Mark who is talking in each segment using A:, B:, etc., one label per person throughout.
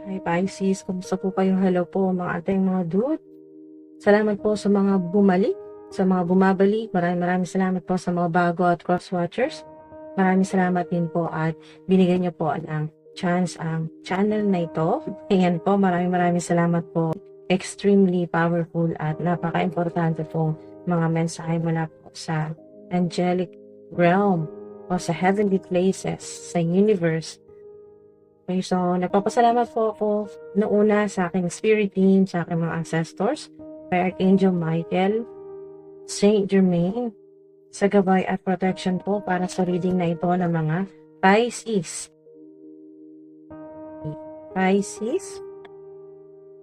A: Hi Pisces, kumusta po kayo? Hello po mga ating mga dude. Salamat po sa mga bumalik, sa mga bumabalik. Maraming salamat po sa mga bago at cross-watchers. Maraming salamat din po at binigyan niyo po ng chance ang channel na ito. Ayan po, maraming salamat po. Extremely powerful at napaka-importante po mga mensahe mula po sa angelic realm o sa heavenly places, sa universe. Okay, so nagpapasalamat po ako nauna sa aking spirit team, sa aking mga ancestors, kay Archangel Michael, Saint Germain, sa gabay at protection po para sa reading na ito ng mga Pisces. Pisces,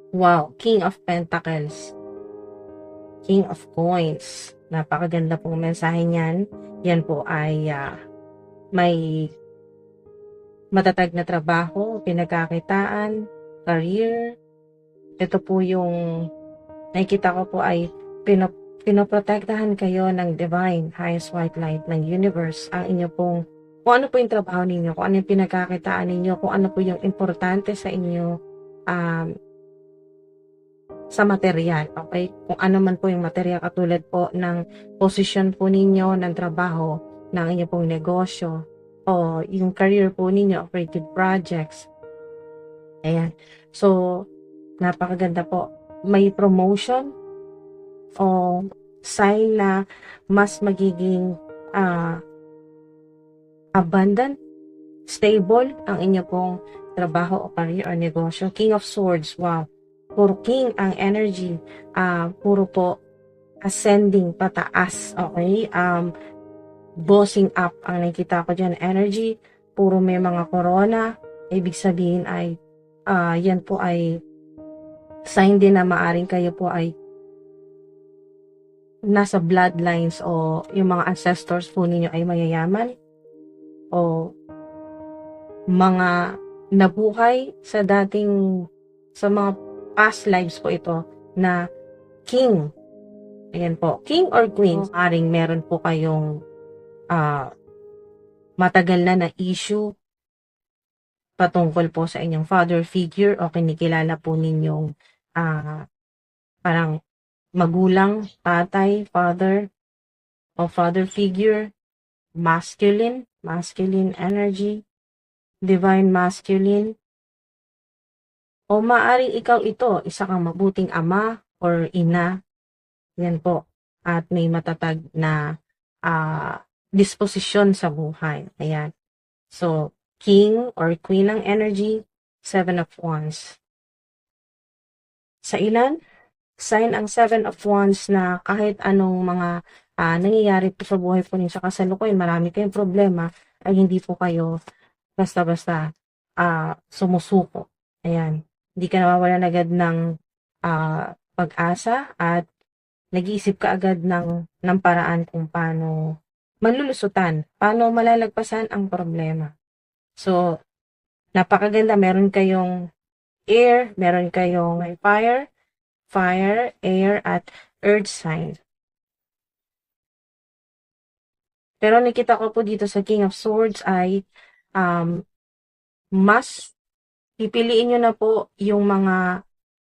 A: wow, King of Pentacles, King of Coins. Napakaganda pong mensahe niyan. Yan po ay may matatag na trabaho, pinagkakitaan, career. Ito po yung nakikita ko po ay pinoprotektahan kayo ng divine, highest white light ng universe. Ang inyo pong, kung ano po yung trabaho ninyo, kung ano yung pinagkakitaan ninyo, kung ano po yung importante sa inyo sa material. Okay? Kung ano man po yung material, katulad po ng posisyon po ninyo, ng trabaho, ng inyo pong negosyo, o yung career po ninyo, creative projects. Ayan. So, napakaganda po. May promotion o sign na mas magiging abundant, stable ang inyo pong trabaho o career o negosyo. King of Swords, wow. Puro king ang energy. Puro po ascending, pataas. Okay? Bossing up ang nakikita ko dyan. Energy, puro may mga corona. Ibig sabihin ay, yan po ay sign din na maaring kayo po ay nasa bloodlines o yung mga ancestors po ninyo ay mayayaman o mga nabuhay sa mga past lives po ito na king. Ayan po, king or queen. Maaring meron po kayong matagal na issue patungkol po sa inyong father figure o kinikilala po ninyong parang magulang, tatay, father, o father figure, masculine energy, divine masculine, o maaring ikaw ito, isa kang mabuting ama or ina, yan po, at may matatag na disposisyon sa buhay. Ayan. So, king or queen ng energy, 7 of Wands. Sa ilan? Sign ang 7 of Wands na kahit anong mga nangyayari po sa buhay po ninyo sa kasalukuyan, marami kayong problema, ay hindi po kayo basta-basta sumusuko. Ayan. Hindi ka nawawalan agad ng pag-asa at nag-iisip ka agad ng paraan kung paano malulusutan, paano malalagpasan ang problema. So, napakaganda. Meron kayong air, meron kayong fire, air, at earth sign. Pero nakita ko po dito sa King of Swords ay mas pipiliin nyo na po yung mga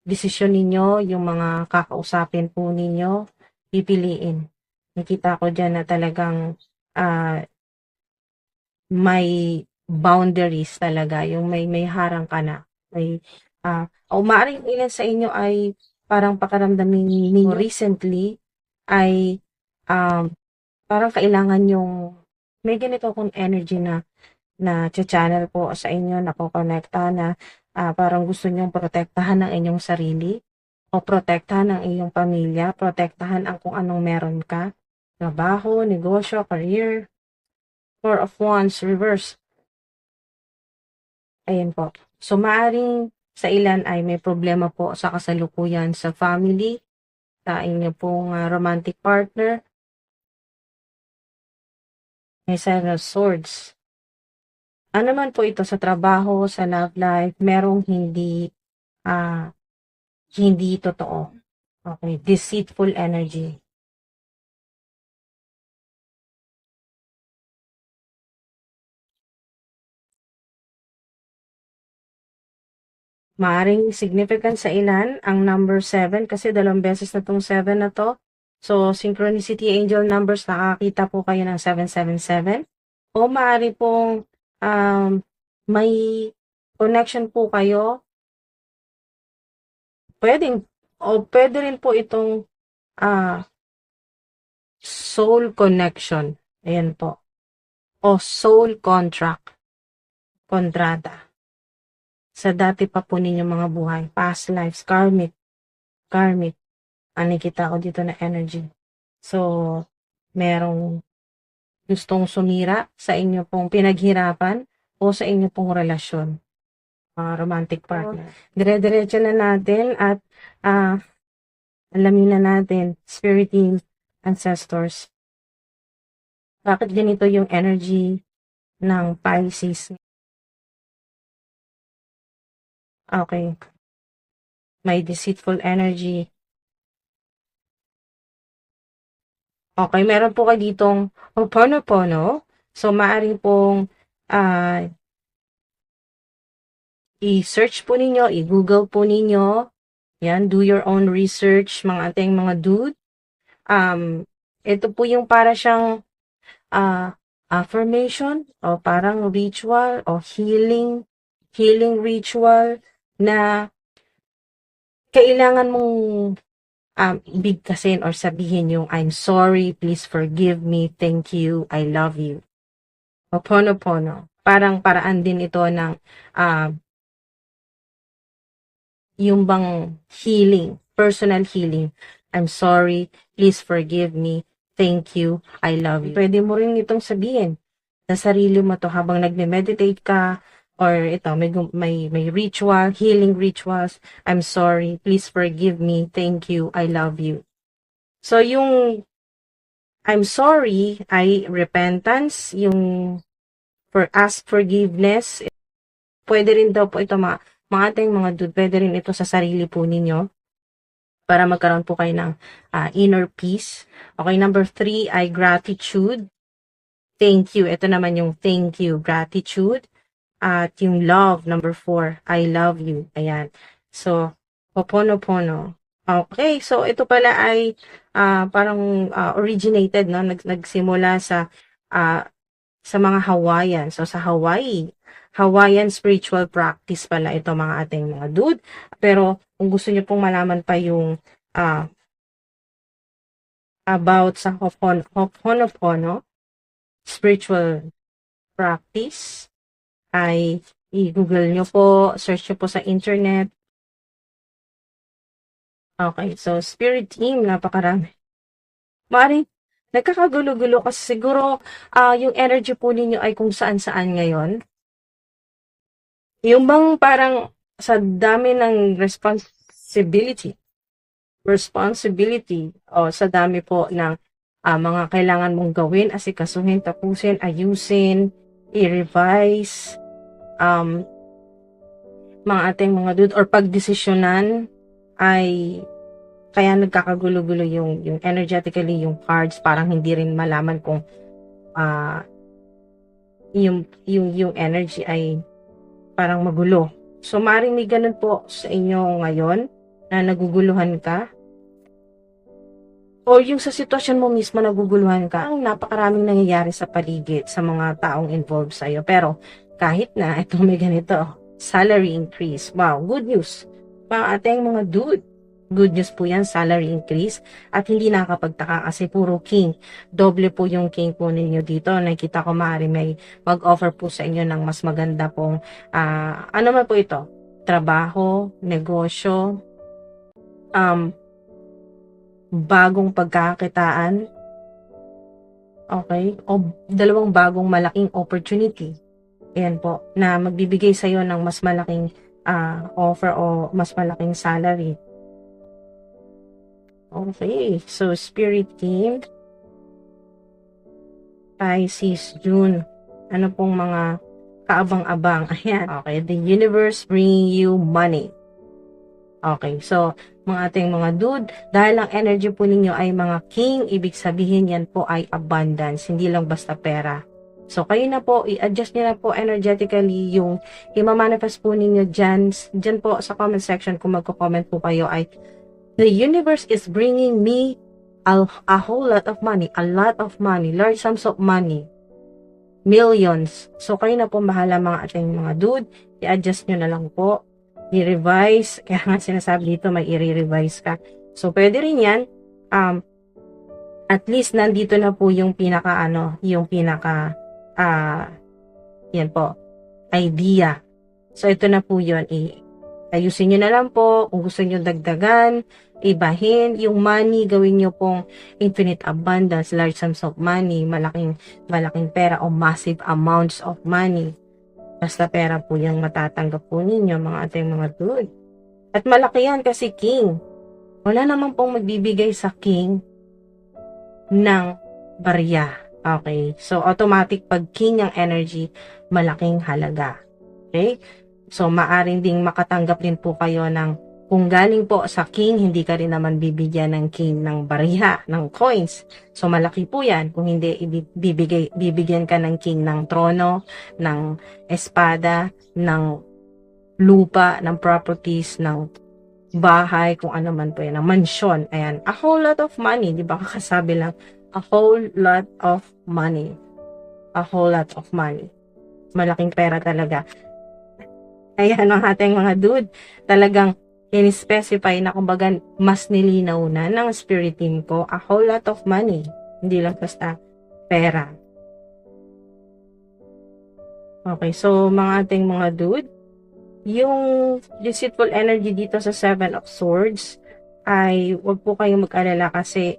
A: desisyon ninyo, yung mga kakausapin po ninyo, pipiliin. Nakita ko dyan na talagang may boundaries talaga, yung may harang ka na. May, maaaring ilan sa inyo ay parang pakiramdam ninyo recently ay parang kailangan yung may ganito kong energy na channel po sa inyo, nakokonekta na parang gusto nyong protektahan ang inyong sarili o protektahan ang inyong pamilya, protektahan ang kung anong meron ka, trabaho, negosyo, career. 4 of Wands, reverse. Ayan po. So, maaring sa ilan ay may problema po sa kasalukuyan sa family, sa inyo pong romantic partner. May 7 of Swords. Ano man po ito sa trabaho, sa love life, merong hindi totoo. Okay, deceitful energy. Maaring significant sa ilan ang number 7 kasi dalawang beses na tong 7 na to. So, synchronicity angel numbers, nakakita po kayo ng 777. O maaari pong may connection po kayo. Pwede rin po itong soul connection. Ayan po. O soul kontrata. Sa dati pa po ninyong mga buhay. Past lives, karmic. Nakikita ko dito na energy. So, merong gustong sumira sa inyo pong pinaghirapan o sa inyo pong relasyon. Romantic partner. Dire-diretso na natin at alamin na natin, spirit team, ancestors. Bakit ganito yung energy ng Pisces? Okay. May deceitful energy. Okay, meron po kayo ditong Ho'oponopono. So, maaari pong i-search po ninyo, i-google po ninyo. Yan, do your own research, mga ating mga dude. Ito po yung para siyang affirmation o parang ritual o healing ritual na kailangan mong bigkasin or sabihin yung I'm sorry, please forgive me, thank you, I love you. Ho'oponopono. Parang paraan din ito ng yung bang healing, personal healing. I'm sorry, please forgive me, thank you, I love you. Pwede mo rin itong sabihin sa sarili mo to habang nagme-meditate ka or ito, may ritual, healing rituals. I'm sorry, please forgive me, thank you, I love you. So, yung I'm sorry ay repentance, yung ask forgiveness. Pwede rin daw po ito mga ating mga dude, pwede rin ito sa sarili po ninyo para magkaroon po kayo ng inner peace. Okay, number 3 ay gratitude. Thank you. Ito naman yung thank you, gratitude. At yung love, number 4, I love you. Ayan. So, Ho'oponopono. Okay, so ito pala ay parang originated, no? Nagsimula sa mga Hawaiian. So, sa Hawaiian spiritual practice pala ito mga ating mga dude. Pero, kung gusto niyo pong malaman pa yung about sa Ho'oponopono spiritual practice, ay i-google nyo po, search nyo po sa internet. Okay, so spirit team, napakarami. Maaaring nagkakagulo-gulo kasi siguro yung energy po ninyo ay kung saan-saan ngayon. Yung bang parang sa dami ng responsibility o sa dami po ng mga kailangan mong gawin, asikasuhin, tapusin, ayusin, i-revise, mga ating mga dude or pagdesisyonan ay kaya nagkakagulo-gulo yung energetically yung cards, parang hindi rin malaman kung yung energy ay parang magulo. So maring may ganun po sa inyo ngayon na naguguluhan ka o yung sa sitwasyon mo mismo naguguluhan ka, ang napakaraming nangyayari sa paligid sa mga taong involved sa iyo. Pero kahit na ito may ganito, salary increase. Wow, good news. Mga ating mga dude, good news po yan, salary increase. At hindi nakakapagtaka kasi puro king. Doble po yung king po ninyo dito. Nakita ko maaari may mag-offer po sa inyo ng mas maganda pong, ano man po ito, trabaho, negosyo, bagong pagkakakitaan, okay, o dalawang bagong malaking opportunity. Ayan po, na magbibigay sa iyo ng mas malaking offer o mas malaking salary. Okay, so spirit team, Pisces, June, ano pong mga kaabang-abang? Ayan, okay, the universe bringing you money. Okay, so mga ating mga dude, dahil ang energy po ninyo ay mga king, ibig sabihin yan po ay abundance, hindi lang basta pera. So, kayo na po, i-adjust nyo na po energetically yung i-manifest po ninyo dyan po sa comment section kung magko-comment po kayo ay, the universe is bringing me a whole lot of money, large sums of money, millions. So, kayo na po bahala mga ating mga dude, i-adjust nyo na lang po, i-revise, kaya nga sinasabi dito may i-revise ka. So, pwede rin yan, at least nandito na po yung yan po, idea. So, ito na po yun. Ayusin nyo na lang po. Kung gusto nyo dagdagan, ibahin. Yung money, gawin nyo pong infinite abundance, large sums of money, malaking pera o massive amounts of money. Basta pera po yung matatanggap po ninyo, mga ating mga dude. At malaki yan kasi king. Wala naman pong magbibigay sa king ng barya. Okay? So, automatic pag king ang energy, malaking halaga. Okay? So, maaring ding makatanggap din po kayo ng, kung galing po sa king, hindi ka rin naman bibigyan ng king ng barya, ng coins. So, malaki po yan. Kung hindi, bibigyan ka ng king ng trono, ng espada, ng lupa, ng properties, ng bahay, kung ano man po yan, ng mansyon. Ayan, a whole lot of money. Di ba kakasabi lang, a whole lot of money. A whole lot of money. Malaking pera talaga. Ayan ang ating mga dude. Talagang in-specify na kumbaga mas nilinaw na ng spirit team ko, a whole lot of money. Hindi lang basta pera. Okay, so mga ating mga dude, yung deceitful energy dito sa 7 of Swords ay wag po kayong mag-alala kasi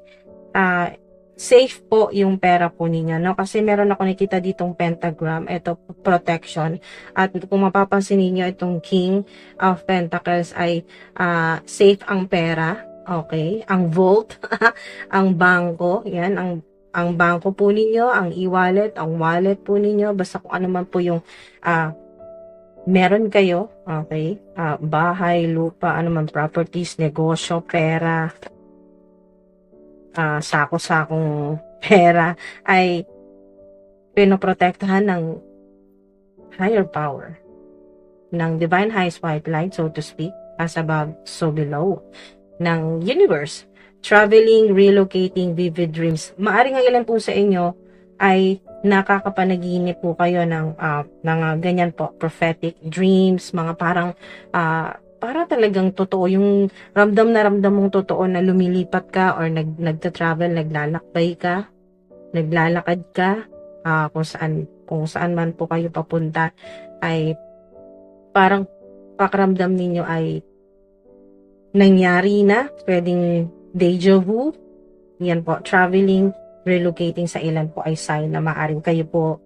A: safe po yung pera po ninyo, no? Kasi meron ako nakita ditong pentagram, ito protection. At kung mapapansin niyo itong King of Pentacles ay safe ang pera, okay? Ang vault, ang bangko, yan, ang bangko po ninyo, ang e-wallet, ang wallet po ninyo, basta kung ano man po yung meron kayo, okay? Bahay, lupa, ano man, properties, negosyo, pera, sako-sakong pera ay pinoprotektahan ng higher power, ng divine highest white light, so to speak, as above, so below, ng universe. Traveling, relocating, vivid dreams. Maaring ang ilan po sa inyo ay nakakapanaginip po kayo ng ganyan po, prophetic dreams, mga parang para talagang totoo, yung ramdam na ramdam mong totoo na lumilipat ka or nagta-travel, naglalakbay ka, naglalakad ka, kung saan man po kayo papunta, ay parang pakiramdam ninyo ay nangyari na, pwedeng deja vu, yan po, traveling, relocating sa ilan po ay sign na maaring kayo po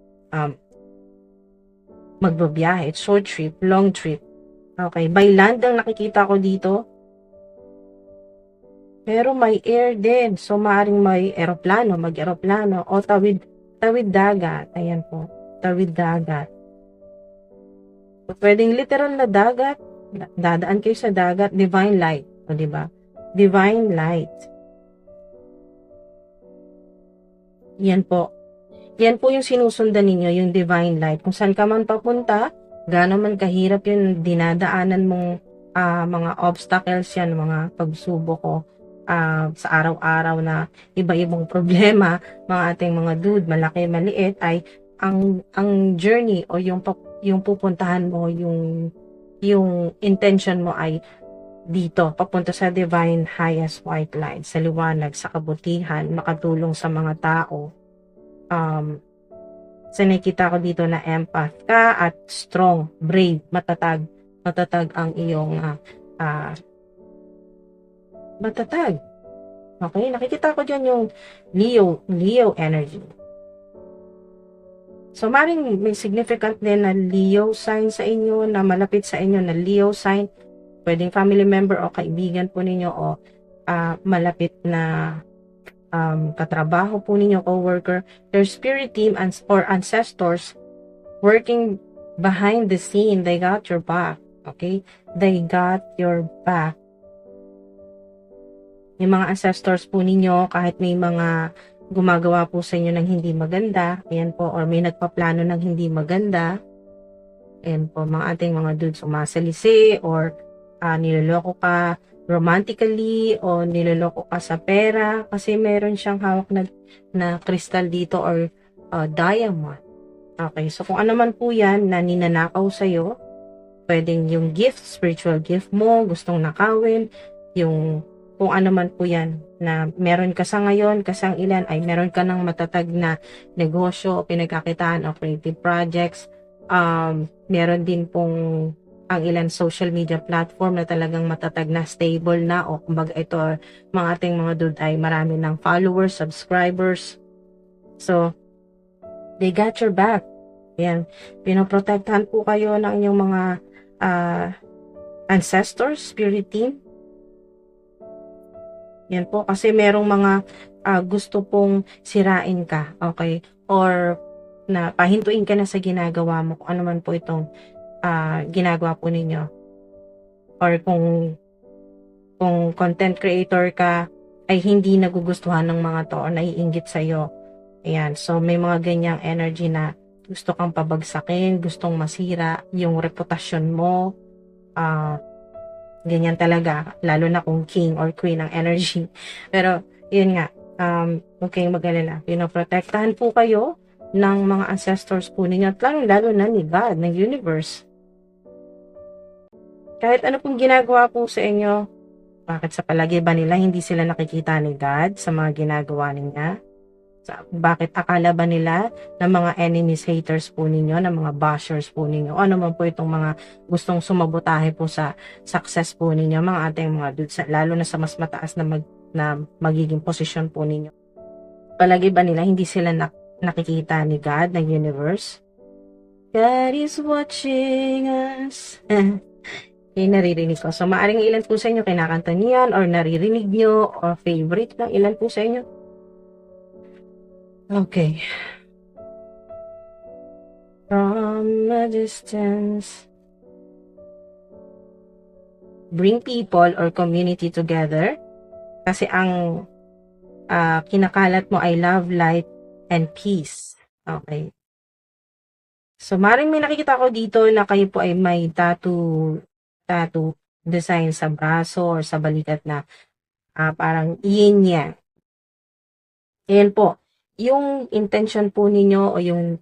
A: magbabiyahe, short trip, long trip. Okay, by land ang nakikita ko dito. Pero may air din. So, maaaring may eroplano, mag-eroplano, o tawid dagat. Ayan po, tawid dagat. So, pwedeng literal na dagat. Dadaan kayo sa dagat, divine light. O, diba? Divine light. Yan po. Yan po yung sinusundan ninyo, yung divine light. Kung saan ka man papunta, gaano man kahirap yung dinadaanan mong mga obstacles yan, mga pagsubok ko sa araw-araw na iba-ibang problema, mga ating mga dude, malaki, maliit, ay ang journey o yung pupuntahan mo, yung intention mo ay dito, papunta sa divine highest white light, sa liwanag, sa kabutihan, makatulong sa mga tao. So, nakikita ko dito na empath ka at strong, brave, matatag ang iyong matatag. Okay, nakikita ko dyan yung Leo energy. So, maring may significant din na Leo sign sa inyo, na malapit sa inyo na Leo sign. Pwedeng family member o kaibigan po ninyo o malapit na katrabaho po ninyo, co-worker, their spirit team or ancestors working behind the scene, they got your back. Okay? They got your back. Yung mga ancestors po ninyo, kahit may mga gumagawa po sa inyo ng hindi maganda, ayan po, or may nagpaplano ng hindi maganda, ayan po, mga ating mga dudes, sumasalisi, or niloloko ka romantically, o niloloko ka sa pera, kasi meron siyang hawak na crystal dito, or diamond. Okay, so kung ano man po yan na ninanakaw sa'yo, pwedeng yung gift, spiritual gift mo, gustong nakawin, yung kung ano man po yan, na meron ka sa ngayon, kasang ilan ay meron ka ng matatag na negosyo, pinagkakitaan o creative projects. Meron din pong ang ilan social media platform na talagang matatag na, stable na, o kumbaga ito, mga ating mga dude ay marami ng followers, subscribers. So, they got your back. Yan, pinoprotektahan po kayo ng inyong mga ancestors, spirit team. Yan po, kasi merong mga gusto pong sirain ka, okay? Or na pahintuin ka na sa ginagawa mo, kung ano man po itong ginagawa po ninyo. Or kung content creator ka, ay hindi nagugustuhan ng mga to o naiinggit sa'yo. Ayan, so may mga ganyang energy na gusto kang pabagsakin, gustong masira yung reputasyon mo, ganyan talaga, lalo na kung king or queen ang energy. Pero, yun nga, huwag kayong mag-alala. Pinoprotektahan po kayo ng mga ancestors po ninyo, at lalo na ni God, ng universe. Kahit ano pong ginagawa po sa inyo, bakit sa palagi ba nila hindi sila nakikita ni God sa mga ginagawa niya? Bakit akala ba nila ng mga enemies, haters po ninyo, ng mga bashers po ninyo, ano man po itong mga gustong sumabotahe po sa success po ninyo, mga ating mga dudes, lalo na sa mas mataas na, magiging posisyon po ninyo. Palagi ba nila hindi sila nakikita ni God, ng universe? God is watching us. Yung naririnig ko. So, maaring ilan po sa inyo kinakanta niyan, or naririnig nyo, or favorite ng ilan po sa inyo. Okay. From a distance, bring people or community together. Kasi ang kinakalat mo ay love, light, and peace. Okay. So, maring may nakikita ko dito na kayo po ay may tattoo design sa braso or sa balikat na parang yin yang. Ayan po. Yung intention po ninyo o yung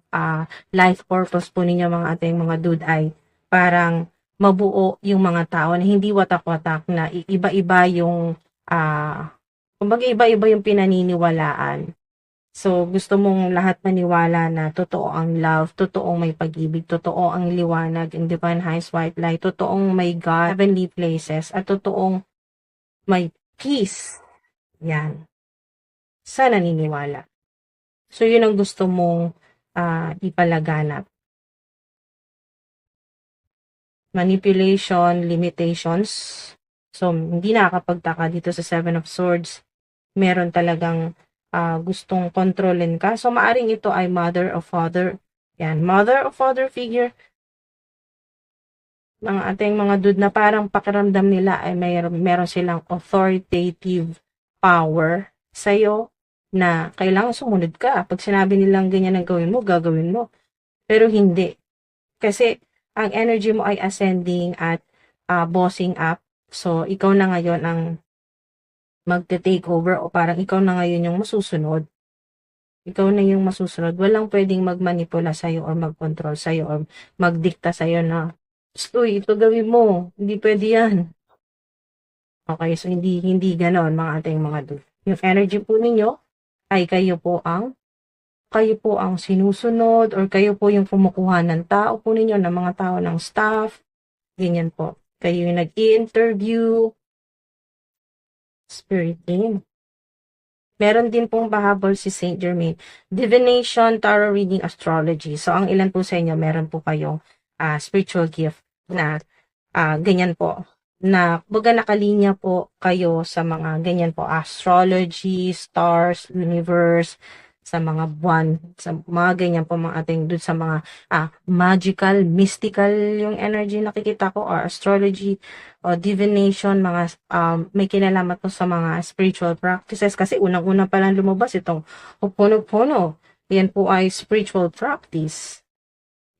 A: life purpose po ninyo, mga ating mga dude, ay parang mabuo yung mga tao na hindi watak-watak, na iba-iba yung kumbaga iba-iba yung pinaniniwalaan. So, gusto mong lahat maniwala na totoo ang love, totoong may pag-ibig, totoo ang liwanag, in divine highest white light, totoong may God, heavenly places, at totoong may peace. Yan. Sa naniniwala. So, yun ang gusto mong ipalaganap. Manipulation, limitations. So, hindi nakakapagtaka dito sa Seven of Swords. Meron talagang gustong kontrolin ka. So, maaring ito ay mother or father. Yan, mother or father figure. Mga ating mga dude na parang pakiramdam nila ay meron silang authoritative power sa'yo, na kailangan sumunod ka. Pag sinabi nilang ganyan ang gawin mo, gagawin mo. Pero hindi. Kasi ang energy mo ay ascending at bossing up. So, ikaw na ngayon ang magte-take over, o parang ikaw na ngayon yung masusunod. Ikaw na yung masusunod. Walang pwedeng magmanipula sa'yo or mag-control sa'yo or magdikta sa'yo na, uy, ito gawin mo. Hindi pwede yan. Okay, so hindi ganon, mga ating mga dude. Yung energy po ninyo ay kayo po ang sinusunod, or kayo po yung kumukuha ng tao po ninyo, ng mga tao, ng staff, ganyan po. Kayo yung nag-i-interview, spirit team. Meron din pong pahabol si Saint Germain. Divination, tarot reading, astrology. So, ang ilan po sa inyo, meron po kayong spiritual gift na ganyan po. Na baga nakalinya po kayo sa mga ganyan po, astrology, stars, universe, sa mga buwan, sa mga ganyan po mga ating dun sa mga magical, mystical yung energy nakikita ko or astrology o divination, mga may kinalaman po sa mga spiritual practices kasi unang-una pa lang lumabas itong Ho'oponopono. Yan po ay spiritual practice.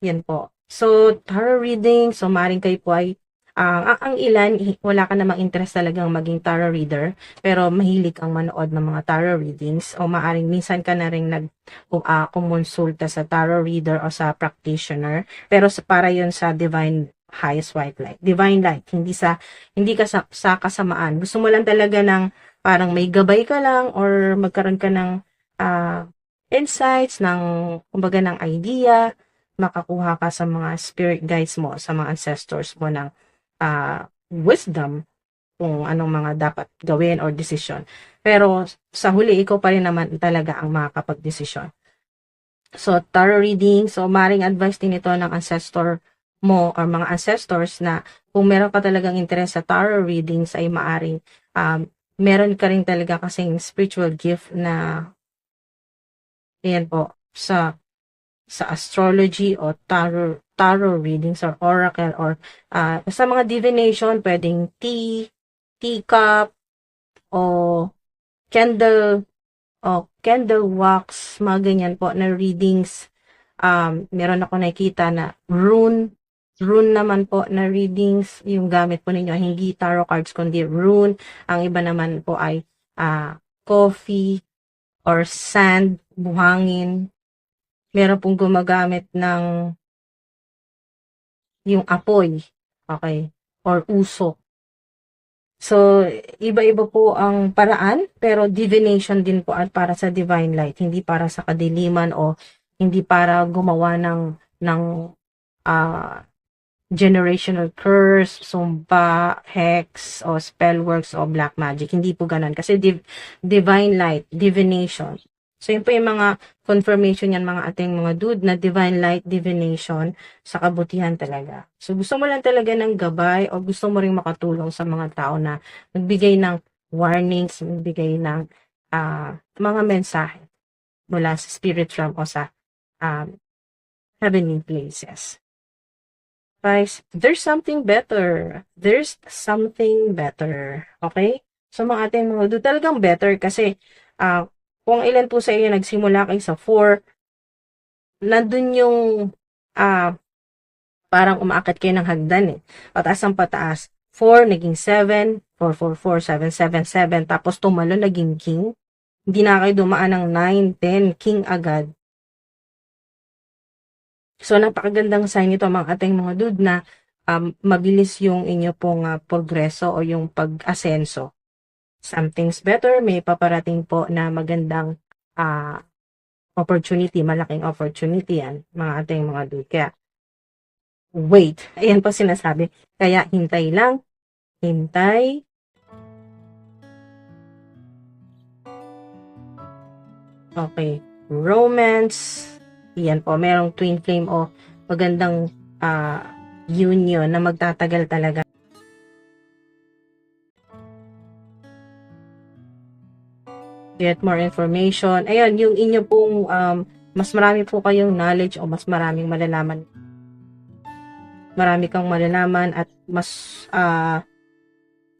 A: Yan po. So, tarot reading, so maring kayo po ay ang ilan, wala ka namang interest talagang maging tarot reader, pero mahilig kang manood ng mga tarot readings, o maaring minsan ka na rin kumonsulta sa tarot reader o sa practitioner, pero para yon sa divine highest white light. Divine light, hindi ka sa kasamaan. Gusto mo lang talaga ng parang may gabay ka lang or magkaroon ka ng insights, kumbaga ng idea, makakuha ka sa mga spirit guides mo, sa mga ancestors mo ng wisdom kung anong mga dapat gawin or desisyon. Pero sa huli, ikaw pa rin naman talaga ang makakapag-desisyon. So, tarot reading, so maring advice din ito ng ancestor mo or mga ancestors na kung meron ka talagang interest sa tarot readings ay maaring meron ka rin talaga kasing spiritual gift na yan po, sa astrology o tarot readings or oracle or sa mga divination, pwedeng teacup o candle wax, mga ganyan po na readings. Meron ako nakita na rune naman po na readings, yung gamit po ninyo, hindi tarot cards kundi rune. Ang iba naman po ay coffee or sand, buhangin. Meron pong gumagamit ng yung apoy, okay, or usok. So, iba-iba po ang paraan, pero divination din po at para sa divine light, hindi para sa kadiliman o hindi para gumawa ng generational curse, sumpa, hex, o spell works, o black magic. Hindi po ganun. Kasi divine light, divination. So, yun po yung mga confirmation yan, mga ating mga dude, na divine light, divination, sa kabutihan talaga. So, gusto mo lang talaga ng gabay o gusto mo ring makatulong sa mga tao na magbigay ng warnings, magbigay ng mga mensahe mula sa spirit realm o sa heavenly places. Guys, there's something better. There's something better. Okay? So, mga ating mga dude, talagang better kasi kung ilan po sa inyo nagsimula kayo sa 4, nandun yung parang umaakit kayo ng hagdan eh. Pataas ang pataas. 4, naging 7, 4, 4, 4, 7, 7, 7, tapos tumalo, naging king. Hindi na kayo dumaan ng 9, 10, king agad. So, napakagandang sign ito mga ating mga dude na mabilis yung inyo pong progreso o yung pag-asenso. Something's better, may paparating po na magandang opportunity, malaking opportunity yan, mga ating mga dude. Kaya, wait, ayan po sinasabi. Kaya, hintay lang, hintay. Okay, romance, yan po, merong twin flame o magandang union na magtatagal talaga. Get more information. Ayun, yung inyo pong mas marami po kayong knowledge o mas maraming malalaman. Marami kang malalaman at mas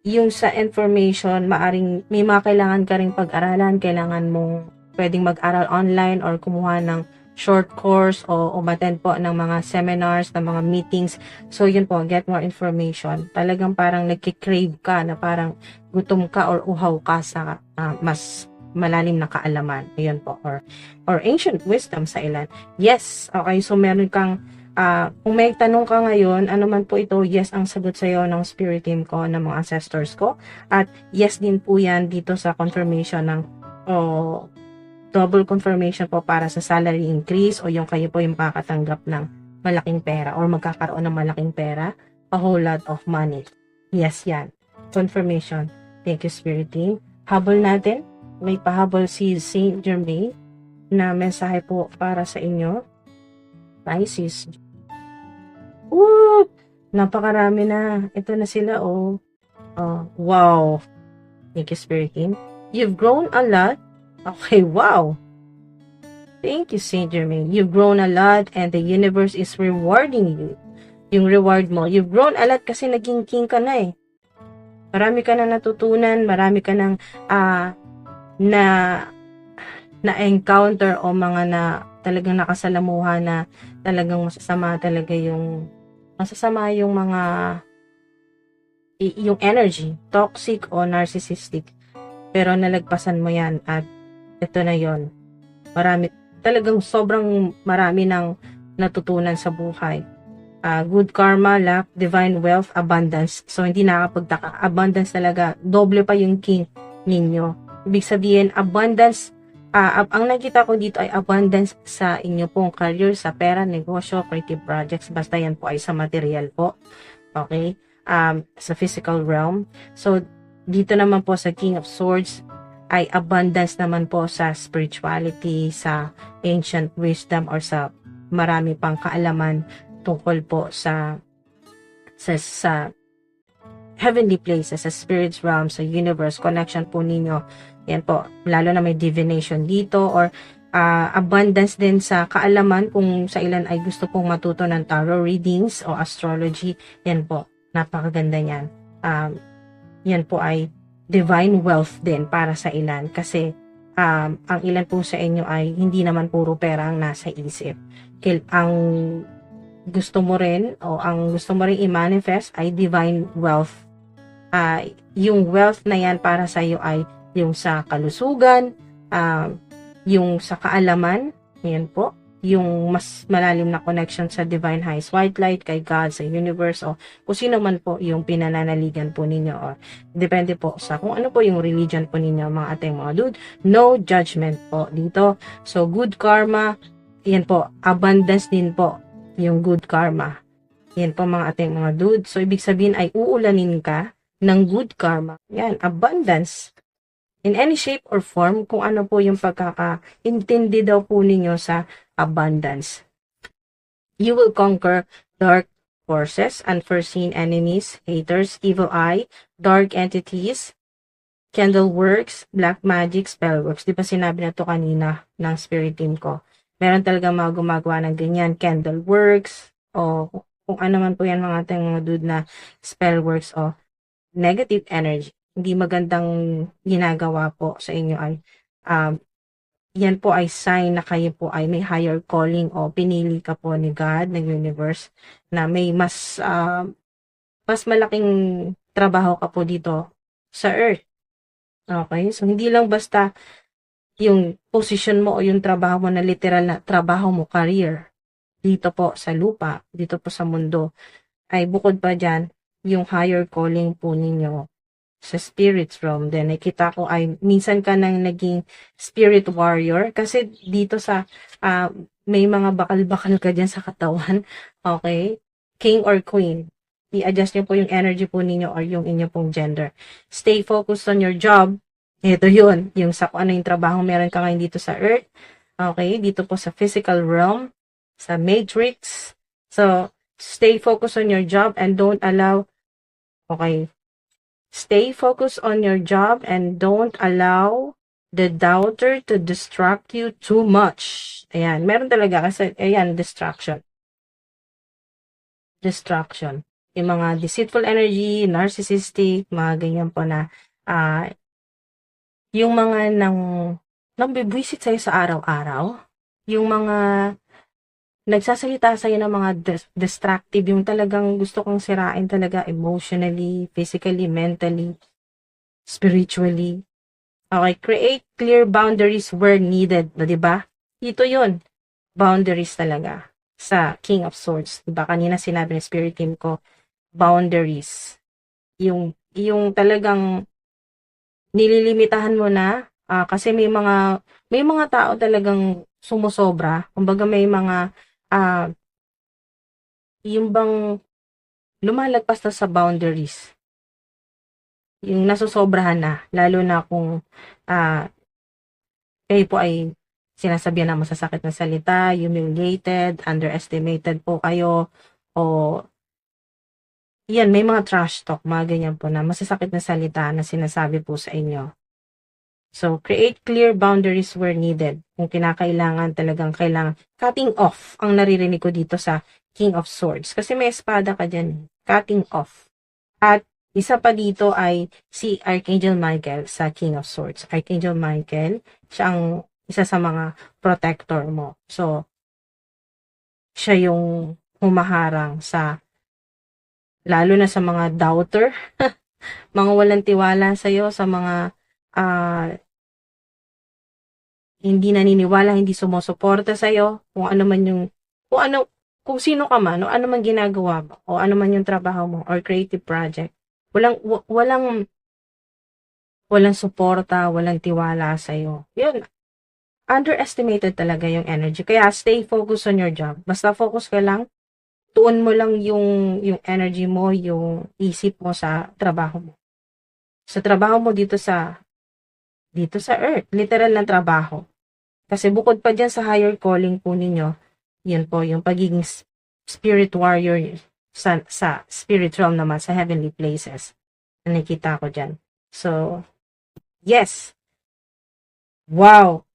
A: yung sa information, maaring may mga kailangan ka ring pag-aralan, kailangan mong pwedeng mag-aral online or kumuha ng short course o umattend po ng mga seminars, ng mga meetings. So, yun po, get more information. Talagang parang nagkikrave ka na parang gutom ka or uhaw ka sa mas malalim na kaalaman. Ayun po. Or ancient wisdom sa ilan. Yes. Okay. So, meron kang kung may tanong ka ngayon, ano man po ito, yes ang sagot sa iyo ng spirit team ko, ng mga ancestors ko. At yes din po yan dito sa confirmation ng double confirmation po para sa salary increase o yung kayo po yung makakatanggap ng malaking pera or magkakaroon ng malaking pera, a whole lot of money. Yes, yan. Confirmation. Thank you, spirit team. Habol natin. May pahabol si Saint Germain na mensahe po para sa inyo. Pisces. Woo! Napakarami na. Ito na sila, oh. Wow. Thank you, spirit team. You've grown a lot. Okay, wow. Thank you, Saint Germain. You've grown a lot and the universe is rewarding you. Yung reward mo, you've grown a lot kasi naging king ka na eh. Marami ka na natutunan, marami ka nang na encounter o mga na talagang nakasalamuha na talagang masasama yung mga yung energy, toxic o narcissistic. Pero nalagpasan mo yan at ito na yon. Talagang sobrang marami ng natutunan sa buhay. Good karma, luck, divine wealth, abundance. So, hindi nakakapagtaka. Abundance talaga. Doble pa yung king ninyo. Ibig sabihin, abundance, ang nakita ko dito ay abundance sa inyo pong career, sa pera, negosyo, creative projects. Basta yan po ay sa material po. Okay? Sa physical realm. So, dito naman po sa King of Swords, ay abundance naman po sa spirituality, sa ancient wisdom, or sa marami pang kaalaman tungkol po sa heavenly places, sa spirits realm, sa universe, connection po ninyo. Yan po, lalo na may divination dito, or abundance din sa kaalaman kung sa ilan ay gusto pong matuto ng tarot readings o astrology. Yan po, napakaganda niyan. Yan po ay divine wealth din para sa ilan kasi ang ilan po sa inyo ay hindi naman puro pera ang nasa isip. Ang gusto mo rin i-manifest ay divine wealth. Yung wealth na yan para sa iyo ay yung sa kalusugan, yung sa kaalaman, yan po, yung mas malalim na connection sa divine highest white light, kay God, sa universe, o kung sino man po yung pinananaligan po ninyo, or depende po sa kung ano po yung religion po ninyo, mga ating mga dude. No judgment po dito. So, good karma, yan po, abundance din po yung good karma. Yan po mga ating mga dude. So, ibig sabihin ay uulanin ka ng good karma. Yan, abundance. In any shape or form, kung ano po yung pagkakaintindi daw po ninyo sa abundance. You will conquer dark forces, unforeseen enemies, haters, evil eye, dark entities, candle works, black magic, spell works. Di ba sinabi na to kanina ng spirit team ko? Meron talaga mga gumagawa ng ganyan, candle works, o kung ano man po yan mga ating mga dude na spell works o negative energy. Hindi magandang ginagawa po sa inyo ay yan po ay sign na kayo po ay may higher calling o pinili ka po ni God, ng universe, na may mas malaking trabaho ka po dito sa earth. Okay? So, hindi lang basta yung position mo o yung trabaho mo na literal na trabaho mo, career, dito po sa lupa, dito po sa mundo, ay bukod pa dyan, yung higher calling po ninyo sa spirits realm. Then, nakita ko ay minsan ka nang naging spirit warrior kasi dito sa may mga bakal-bakal ka dyan sa katawan. Okay? King or queen. I-adjust nyo po yung energy po ninyo or yung inyo pong gender. Stay focused on your job. Ito yun. Yung sa ano yung trabaho meron ka ngayon dito sa earth. Okay? Dito po sa physical realm. Sa matrix. So, stay focused on your job and don't allow stay focused on your job and don't allow the doubter to distract you too much. Ayan, meron talaga kasi, ayan, distraction. Yung mga deceitful energy, narcissistic, mga ganyan po na, yung mga nang bibwisit sa'yo sa araw-araw, yung mga nagsasalita sa'yo ng mga destructive, yung talagang gusto kong sirain talaga emotionally, physically, mentally, spiritually. Okay, create clear boundaries where needed, no, 'di ba? Ito 'yon. Boundaries talaga sa King of Swords. 'Di ba? Kanina sinabi ng spirit team ko, boundaries. Yung talagang nililimitahan mo na kasi may mga tao talagang sumusobra. Kumbaga may mga yung bang lumalagpas na sa boundaries. Yung nasusobrahan na, lalo na kung kayo po ay sinasabihan ng masasakit na salita, humiliated, underestimated po kayo, o yan, may mga trash talk, mga ganyan po na masasakit na salita na sinasabi po sa inyo. So, create clear boundaries where needed. Kung kinakailangan, talagang kailangan. Cutting off ang naririnig ko dito sa King of Swords. Kasi may espada ka dyan. Cutting off. At isa pa dito ay si Archangel Michael sa King of Swords. Archangel Michael, siya ang isa sa mga protector mo. So, siya yung humaharang sa, lalo na sa mga doubter, mga walang tiwala sa'yo, sa mga hindi naniniwala, hindi sumusuporta sa'yo, kung ano man yung, kung sino ka man, o ano man ginagawa mo, o ano man yung trabaho mo, or creative project, walang suporta, walang tiwala sa'yo. Yun, underestimated talaga yung energy. Kaya stay focused on your job. Basta focus ka lang, tuon mo lang yung energy mo, yung isip mo sa trabaho mo. Sa trabaho mo dito sa Earth, literal na trabaho. Kasi bukod pa dyan sa higher calling po ninyo, yun po, yung pagiging spirit warrior sa spirit realm naman, sa heavenly places. Nakikita ko dyan. So, yes. Wow.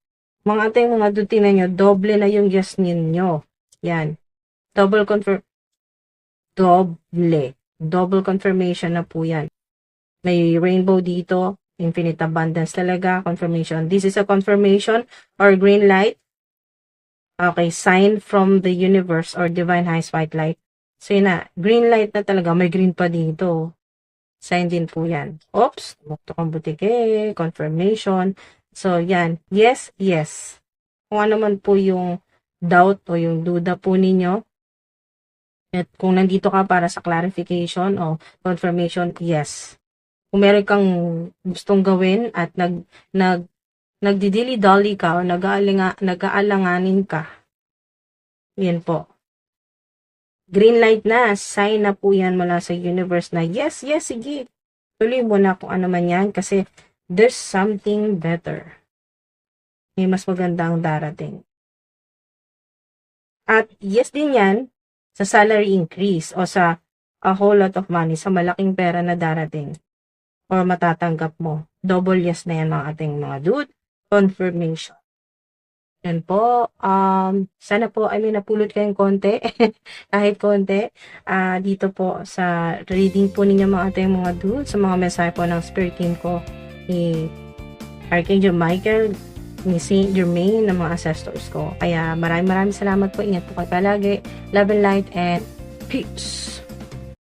A: Mga ating mga dutina nyo, doble na yung yes ninyo. Yan. Double confirmation na po yan. May rainbow dito. Infinite abundance talaga, confirmation. This is a confirmation or green light. Okay, sign from the universe or divine highest white light. So yun na, green light na talaga, may green pa dito. Sign din po yan. Oops, mukto kang butike, confirmation. So yan, yes, yes. Kung ano man po yung doubt o yung duda po ninyo, at kung nandito ka para sa clarification o confirmation, yes. Kung meron kang gustong gawin at nagdidili-dali ka o nag-aalanganin ka, yan po. Green light na, sign na po yan mula sa universe na yes, yes, sige. Tuloy mo na kung ano man yan kasi there's something better. May mas magandang darating. At yes din yan sa salary increase o sa a whole lot of money, sa malaking pera na darating or matatanggap mo. Double yes na yan mga ating mga dude. Confirmation. Yan po. Sana po, napulot kayong konti. Kahit konti. Dito po sa reading po ninyo mga ating mga dude, sa mga mensahe po ng spirit team ko ni Archangel Michael, ni Saint Germain, ng mga ancestors ko. Kaya maraming salamat po. Ingat po kayo palagi. Love and light and peace.